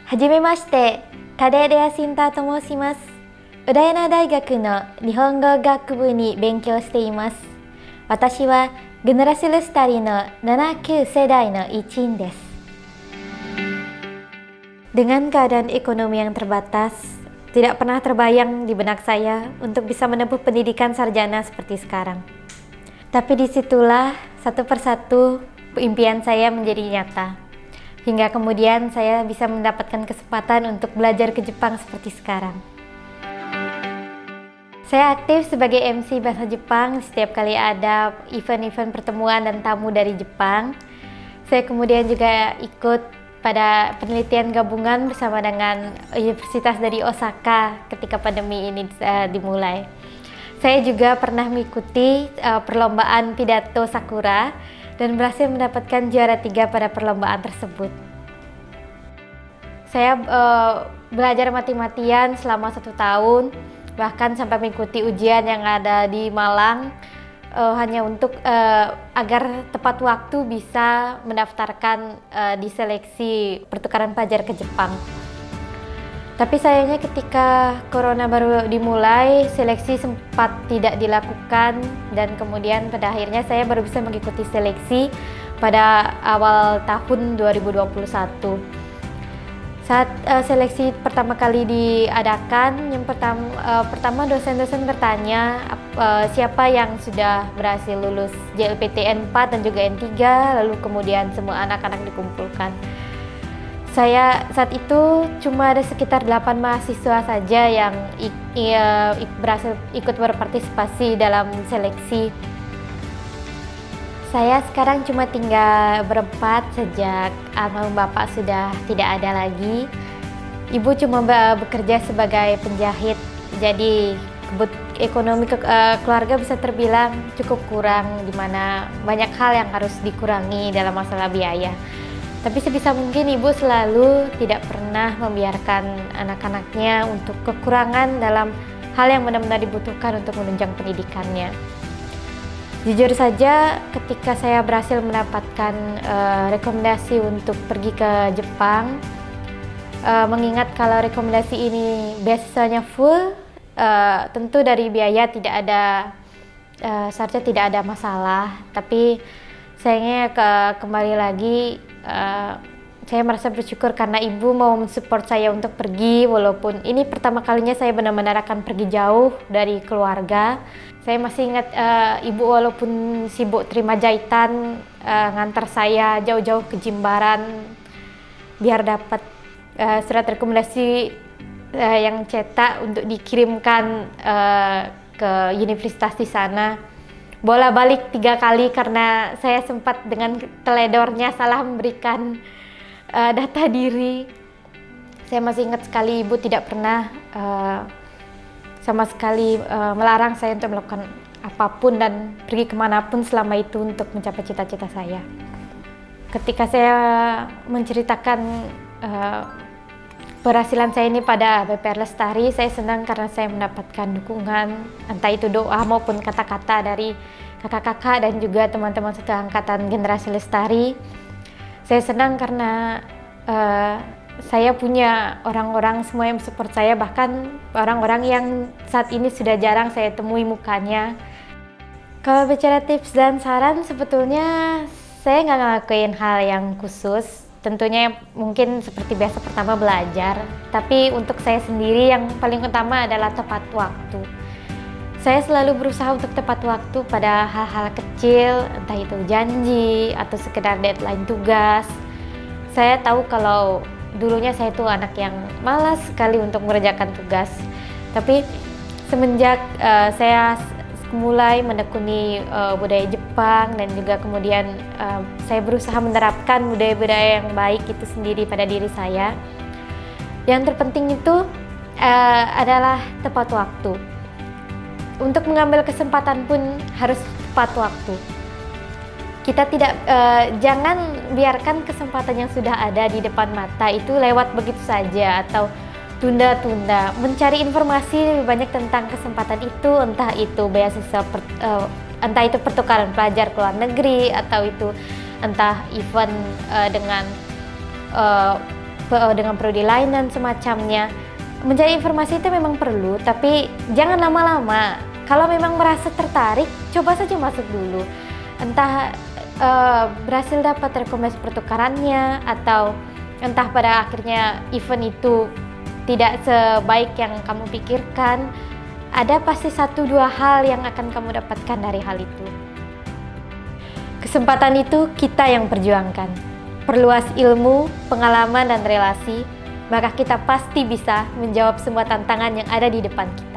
はじめまして、カレーレアシンタと申します。浦安大学の日本語学部に勉強しています。私はGenerasi Lestariの7Q世代の一員です。Dengan keadaan ekonomi yang terbatas, tidak pernah terbayang di benak saya untuk bisa menempuh pendidikan sarjana seperti sekarang. Tapi disitulah satu persatu impian saya menjadi nyata. Hingga kemudian saya bisa mendapatkan kesempatan untuk belajar ke Jepang seperti sekarang. Saya aktif sebagai MC bahasa Jepang setiap kali ada event-event pertemuan dan tamu dari Jepang. Saya kemudian juga ikut pada penelitian gabungan bersama dengan Universitas dari Osaka ketika pandemi ini dimulai. Saya juga pernah mengikuti perlombaan pidato Sakura dan berhasil mendapatkan juara 3 pada perlombaan tersebut. Saya belajar mati-matian selama 1 tahun, bahkan sampai mengikuti ujian yang ada di Malang hanya untuk agar tepat waktu bisa mendaftarkan di seleksi pertukaran pelajar ke Jepang. Tapi sayangnya ketika corona baru dimulai, seleksi sempat tidak dilakukan dan kemudian pada akhirnya saya baru bisa mengikuti seleksi pada awal tahun 2021. Saat seleksi pertama kali diadakan, yang pertama dosen-dosen bertanya siapa yang sudah berhasil lulus JLPTN 4 dan juga N3, lalu kemudian semua anak-anak dikumpulkan. Saya saat itu cuma ada sekitar 8 mahasiswa saja yang berhasil ikut berpartisipasi dalam seleksi. Saya sekarang cuma tinggal berempat sejak almarhum bapak sudah tidak ada lagi. Ibu cuma bekerja sebagai penjahit, jadi ekonomi keluarga bisa terbilang cukup kurang, di mana banyak hal yang harus dikurangi dalam masalah biaya. Tapi sebisa mungkin ibu selalu tidak pernah membiarkan anak-anaknya untuk kekurangan dalam hal yang benar-benar dibutuhkan untuk menunjang pendidikannya. Jujur saja ketika saya berhasil mendapatkan rekomendasi untuk pergi ke Jepang, mengingat kalau rekomendasi ini beasiswanya full, tentu dari biaya tidak ada, seharusnya tidak ada masalah. Tapi sayangnya kembali lagi saya merasa bersyukur karena ibu mau mensupport saya untuk pergi, walaupun ini pertama kalinya saya benar-benar akan pergi jauh dari keluarga. Saya masih ingat ibu walaupun sibuk terima jahitan, ngantar saya jauh-jauh ke Jimbaran biar dapat surat rekomendasi yang cetak untuk dikirimkan ke universitas di sana. Bolak-balik 3 kali karena saya sempat dengan teledornya salah memberikan data diri. Saya masih ingat sekali ibu tidak pernah sama sekali melarang saya untuk melakukan apapun dan pergi kemanapun selama itu untuk mencapai cita-cita saya. Ketika saya menceritakan keberhasilan saya ini pada BPR Lestari, saya senang karena saya mendapatkan dukungan, entah itu doa maupun kata-kata dari kakak-kakak dan juga teman-teman satu angkatan Generasi Lestari. Saya senang karena saya punya orang-orang semua yang support saya, bahkan orang-orang yang saat ini sudah jarang saya temui mukanya. Kalau bicara tips dan saran, sebetulnya saya nggak ngelakuin hal yang khusus. Tentunya mungkin seperti biasa pertama belajar, tapi untuk saya sendiri yang paling utama adalah tepat waktu. Saya selalu berusaha untuk tepat waktu pada hal-hal kecil, entah itu janji atau sekedar deadline tugas. Saya tahu kalau dulunya saya tuh anak yang malas sekali untuk mengerjakan tugas, tapi semenjak saya mulai menekuni budaya Jepang dan juga kemudian saya berusaha menerapkan budaya-budaya yang baik itu sendiri pada diri saya. Yang terpenting itu adalah tepat waktu. Untuk mengambil kesempatan pun harus tepat waktu. Kita jangan biarkan kesempatan yang sudah ada di depan mata itu lewat begitu saja atau tunda-tunda. Mencari informasi lebih banyak tentang kesempatan itu, entah itu beasiswa, entah itu pertukaran pelajar ke luar negeri, atau itu entah event dengan dengan prodi lain dan semacamnya. Mencari informasi itu memang perlu, tapi jangan lama-lama. Kalau memang merasa tertarik, coba saja masuk dulu. Entah berhasil dapat rekomendasi pertukarannya, atau entah pada akhirnya event itu tidak sebaik yang kamu pikirkan. Ada pasti 1-2 hal yang akan kamu dapatkan dari hal itu. Kesempatan itu kita yang perjuangkan. Perluas ilmu, pengalaman, dan relasi, maka kita pasti bisa menjawab semua tantangan yang ada di depan kita.